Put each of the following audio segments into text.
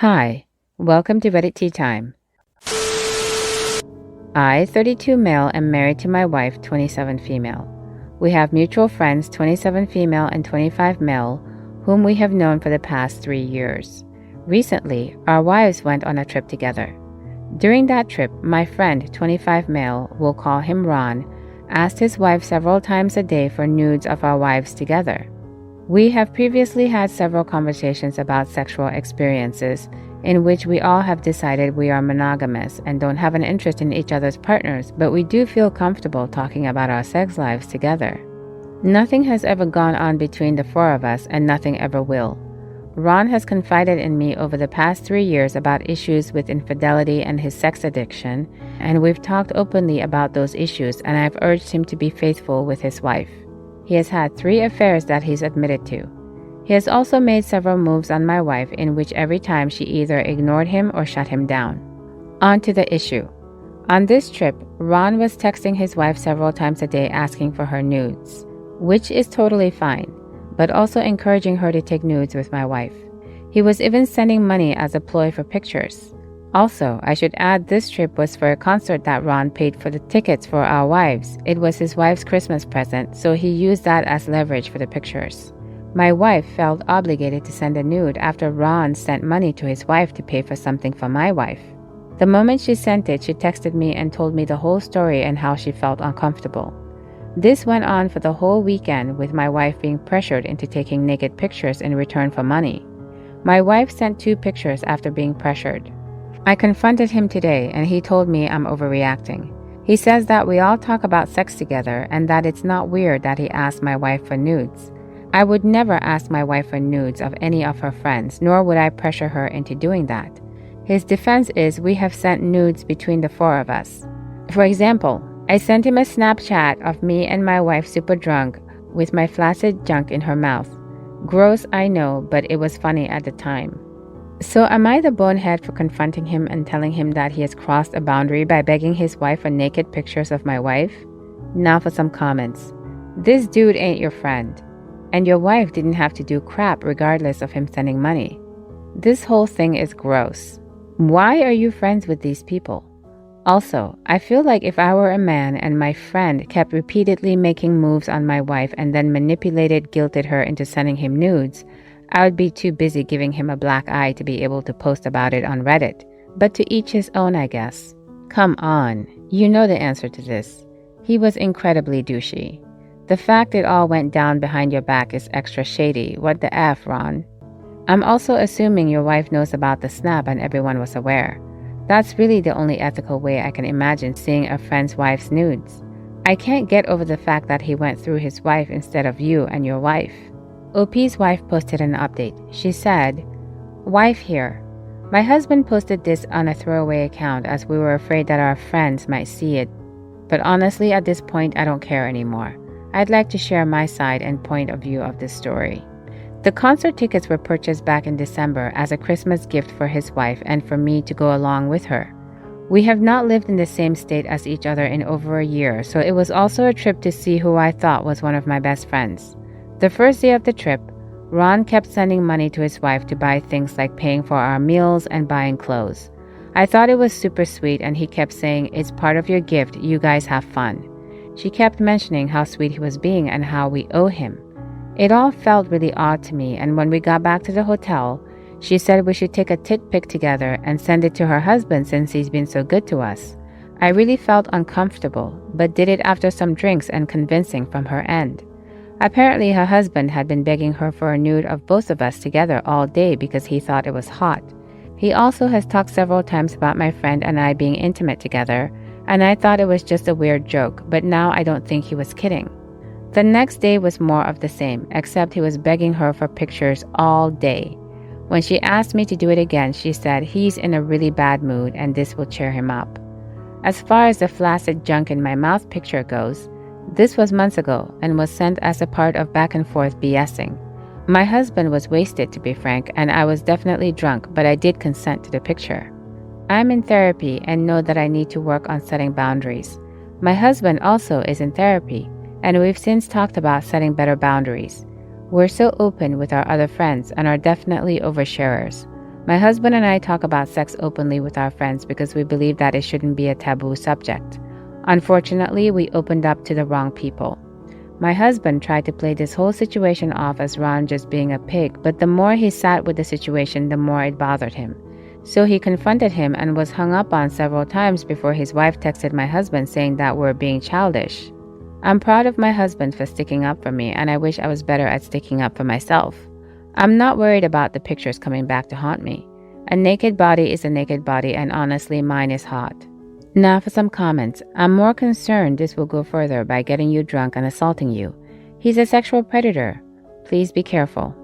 Hi, welcome to Reddit Tea Time. I, 32 male, am married to my wife, 27 female. We have mutual friends, 27 female and 25 male, whom we have known for the past 3 years. Recently, our wives went on a trip together. During that trip, my friend, 25 male, we'll call him Ron, asked his wife several times a day for nudes of our wives together. We have previously had several conversations about sexual experiences in which we all have decided we are monogamous and don't have an interest in each other's partners, but we do feel comfortable talking about our sex lives together. Nothing has ever gone on between the four of us, and nothing ever will. Ron has confided in me over the past 3 years about issues with infidelity and his sex addiction, and we've talked openly about those issues, and I've urged him to be faithful with his wife. He has had 3 affairs that he's admitted to. He has also made several moves on my wife in which every time she either ignored him or shut him down. On to the issue. On this trip, Ron was texting his wife several times a day asking for her nudes, which is totally fine, but also encouraging her to take nudes with my wife. He was even sending money as a ploy for pictures. Also, I should add this trip was for a concert that Ron paid for the tickets for our wives. It was his wife's Christmas present, so he used that as leverage for the pictures. My wife felt obligated to send a nude after Ron sent money to his wife to pay for something for my wife. The moment she sent it, she texted me and told me the whole story and how she felt uncomfortable. This went on for the whole weekend, with my wife being pressured into taking naked pictures in return for money. My wife sent 2 pictures after being pressured. I confronted him today and he told me I'm overreacting. He says that we all talk about sex together and that it's not weird that he asked my wife for nudes. I would never ask my wife for nudes of any of her friends, nor would I pressure her into doing that. His defense is we have sent nudes between the 4 of us. For example, I sent him a Snapchat of me and my wife super drunk with my flaccid junk in her mouth. Gross, I know, but it was funny at the time. So am I the bonehead for confronting him and telling him that he has crossed a boundary by begging his wife for naked pictures of my wife? Now for some comments. This dude ain't your friend. And your wife didn't have to do crap regardless of him sending money. This whole thing is gross. Why are you friends with these people? Also, I feel like if I were a man and my friend kept repeatedly making moves on my wife and then guilted her into sending him nudes, I would be too busy giving him a black eye to be able to post about it on Reddit. But to each his own, I guess. Come on, you know the answer to this. He was incredibly douchey. The fact it all went down behind your back is extra shady. What the F, Ron? I'm also assuming your wife knows about the snap and everyone was aware. That's really the only ethical way I can imagine seeing a friend's wife's nudes. I can't get over the fact that he went through his wife instead of you and your wife. OP's wife posted an update. She said, "Wife here. My husband posted this on a throwaway account as we were afraid that our friends might see it. But honestly, at this point, I don't care anymore. I'd like to share my side and point of view of this story." The concert tickets were purchased back in December as a Christmas gift for his wife and for me to go along with her. We have not lived in the same state as each other in over a year, so it was also a trip to see who I thought was one of my best friends. The first day of the trip, Ron kept sending money to his wife to buy things like paying for our meals and buying clothes. I thought it was super sweet, and he kept saying, "It's part of your gift, you guys have fun." She kept mentioning how sweet he was being and how we owe him. It all felt really odd to me, and when we got back to the hotel, she said we should take a tit pic together and send it to her husband since he's been so good to us. I really felt uncomfortable, but did it after some drinks and convincing from her end. Apparently, her husband had been begging her for a nude of both of us together all day because he thought it was hot. He also has talked several times about my friend and I being intimate together, and I thought it was just a weird joke, but now I don't think he was kidding. The next day was more of the same, except he was begging her for pictures all day. When she asked me to do it again, she said he's in a really bad mood and this will cheer him up. As far as the flaccid junk in my mouth picture goes, this was months ago and was sent as a part of back and forth BSing. My husband was wasted, to be frank, and I was definitely drunk, but I did consent to the picture. I'm in therapy and know that I need to work on setting boundaries. My husband also is in therapy, and we've since talked about setting better boundaries. We're so open with our other friends and are definitely oversharers. My husband and I talk about sex openly with our friends because we believe that it shouldn't be a taboo subject. Unfortunately, we opened up to the wrong people. My husband tried to play this whole situation off as Ron just being a pig, but the more he sat with the situation, the more it bothered him. So he confronted him and was hung up on several times before his wife texted my husband saying that we're being childish. I'm proud of my husband for sticking up for me, and I wish I was better at sticking up for myself. I'm not worried about the pictures coming back to haunt me. A naked body is a naked body, and honestly, mine is hot. Now for some comments. I'm more concerned this will go further by getting you drunk and assaulting you. He's a sexual predator. Please be careful.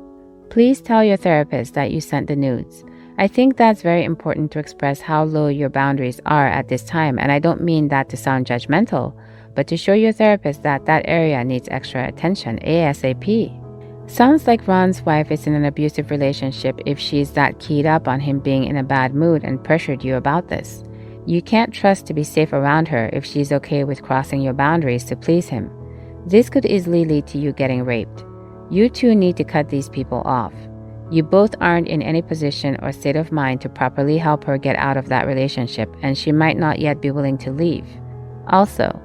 Please tell your therapist that you sent the nudes. I think that's very important to express how low your boundaries are at this time, and I don't mean that to sound judgmental, but to show your therapist that that area needs extra attention ASAP. Sounds like Ron's wife is in an abusive relationship if she's that keyed up on him being in a bad mood and pressured you about this. You can't trust to be safe around her if she's okay with crossing your boundaries to please him. This could easily lead to you getting raped. You two need to cut these people off. You both aren't in any position or state of mind to properly help her get out of that relationship, and she might not yet be willing to leave. Also,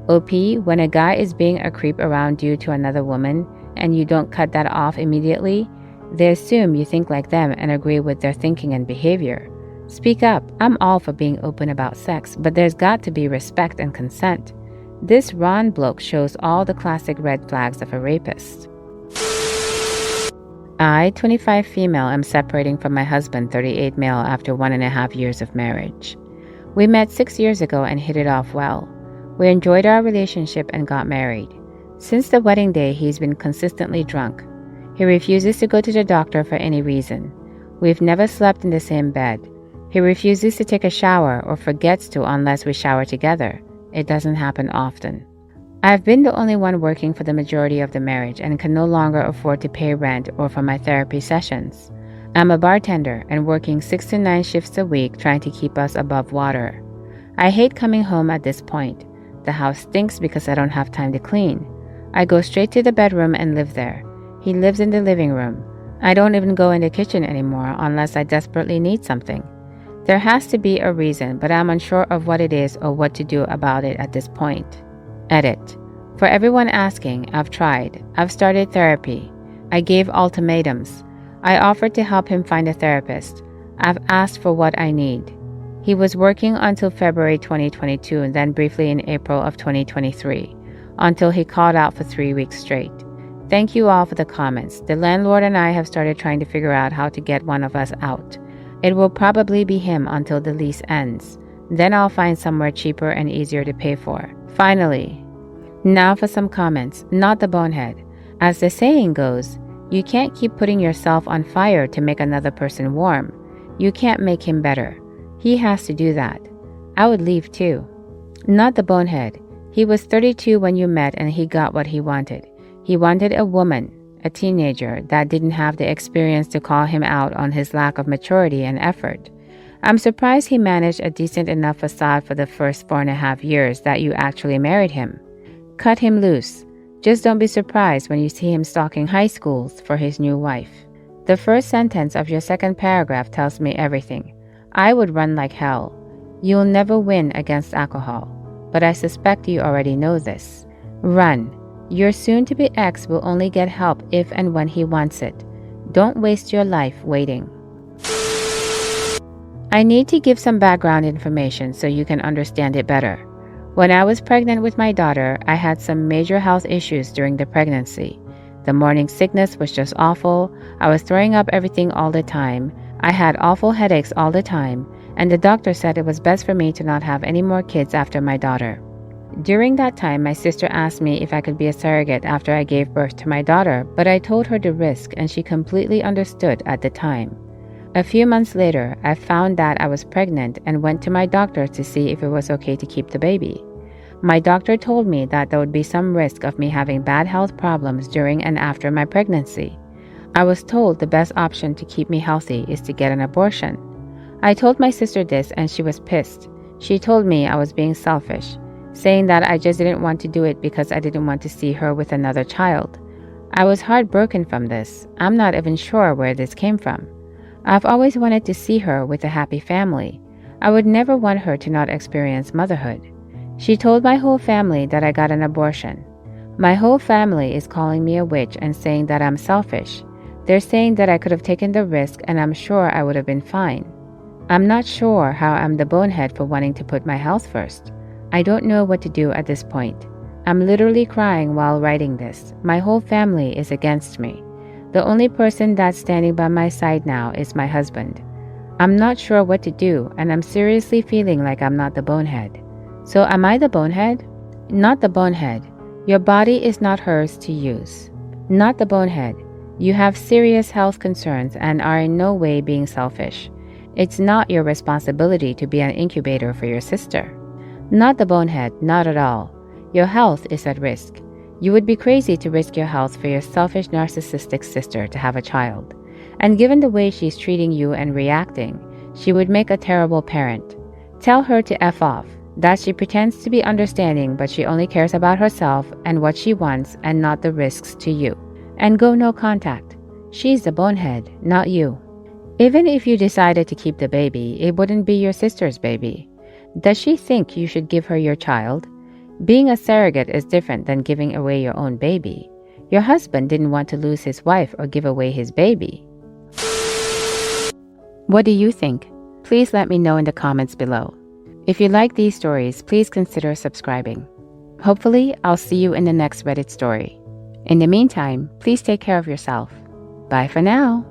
OP, when a guy is being a creep around you to another woman and you don't cut that off immediately, they assume you think like them and agree with their thinking and behavior. Speak up. I'm all for being open about sex, but there's got to be respect and consent. This Ron bloke shows all the classic red flags of a rapist. I, 25 female, am separating from my husband, 38 male, after 1.5 years of marriage. We met 6 years ago and hit it off well. We enjoyed our relationship and got married. Since the wedding day, he's been consistently drunk. He refuses to go to the doctor for any reason. We've never slept in the same bed. He refuses to take a shower or forgets to unless we shower together. It doesn't happen often. I've been the only one working for the majority of the marriage and can no longer afford to pay rent or for my therapy sessions. I'm a bartender and working 6 to 9 shifts a week trying to keep us above water. I hate coming home at this point. The house stinks because I don't have time to clean. I go straight to the bedroom and live there. He lives in the living room. I don't even go in the kitchen anymore unless I desperately need something. There has to be a reason, but I'm unsure of what it is or what to do about it at this point. Edit. For everyone asking, I've tried. I've started therapy. I gave ultimatums. I offered to help him find a therapist. I've asked for what I need. He was working until February 2022 and then briefly in April of 2023, until he called out for 3 weeks straight. Thank you all for the comments. The landlord and I have started trying to figure out how to get one of us out. It will probably be him until the lease ends. Then I'll find somewhere cheaper and easier to pay for. Finally, now for some comments, not the bonehead. As the saying goes, you can't keep putting yourself on fire to make another person warm. You can't make him better. He has to do that. I would leave too. Not the bonehead. He was 32 when you met and he got what he wanted. He wanted a woman, a teenager that didn't have the experience to call him out on his lack of maturity and effort. I'm surprised he managed a decent enough facade for the first 4.5 years that you actually married him. Cut him loose. Just don't be surprised when you see him stalking high schools for his new wife. The first sentence of your second paragraph tells me everything. I would run like hell. You'll never win against alcohol, but I suspect you already know this. Run. Your soon-to-be ex will only get help if and when he wants it. Don't waste your life waiting. I need to give some background information so you can understand it better. When I was pregnant with my daughter, I had some major health issues during the pregnancy. The morning sickness was just awful. I was throwing up everything all the time. I had awful headaches all the time, and the doctor said it was best for me to not have any more kids after my daughter. During that time, my sister asked me if I could be a surrogate after I gave birth to my daughter, but I told her the risk and she completely understood at the time. A few months later, I found that I was pregnant and went to my doctor to see if it was okay to keep the baby. My doctor told me that there would be some risk of me having bad health problems during and after my pregnancy. I was told the best option to keep me healthy is to get an abortion. I told my sister this and she was pissed. She told me I was being selfish, saying that I just didn't want to do it because I didn't want to see her with another child. I was heartbroken from this. I'm not even sure where this came from. I've always wanted to see her with a happy family. I would never want her to not experience motherhood. She told my whole family that I got an abortion. My whole family is calling me a witch and saying that I'm selfish. They're saying that I could have taken the risk and I'm sure I would have been fine. I'm not sure how I'm the bonehead for wanting to put my health first. I don't know what to do at this point. I'm literally crying while writing this. My whole family is against me. The only person that's standing by my side now is my husband. I'm not sure what to do, and I'm seriously feeling like I'm not the bonehead. So am I the bonehead? Not the bonehead. Your body is not hers to use. Not the bonehead. You have serious health concerns and are in no way being selfish. It's not your responsibility to be an incubator for your sister. Not the bonehead, not at all. Your health is at risk. You would be crazy to risk your health for your selfish narcissistic sister to have a child. And given the way she's treating you and reacting, she would make a terrible parent. Tell her to F off, that she pretends to be understanding but she only cares about herself and what she wants and not the risks to you. And go no contact. She's the bonehead, not you. Even if you decided to keep the baby, it wouldn't be your sister's baby. Does she think you should give her your child? Being a surrogate is different than giving away your own baby. Your husband didn't want to lose his wife or give away his baby. What do you think? Please let me know in the comments below. If you like these stories, please consider subscribing. Hopefully, I'll see you in the next Reddit story. In the meantime, please take care of yourself. Bye for now.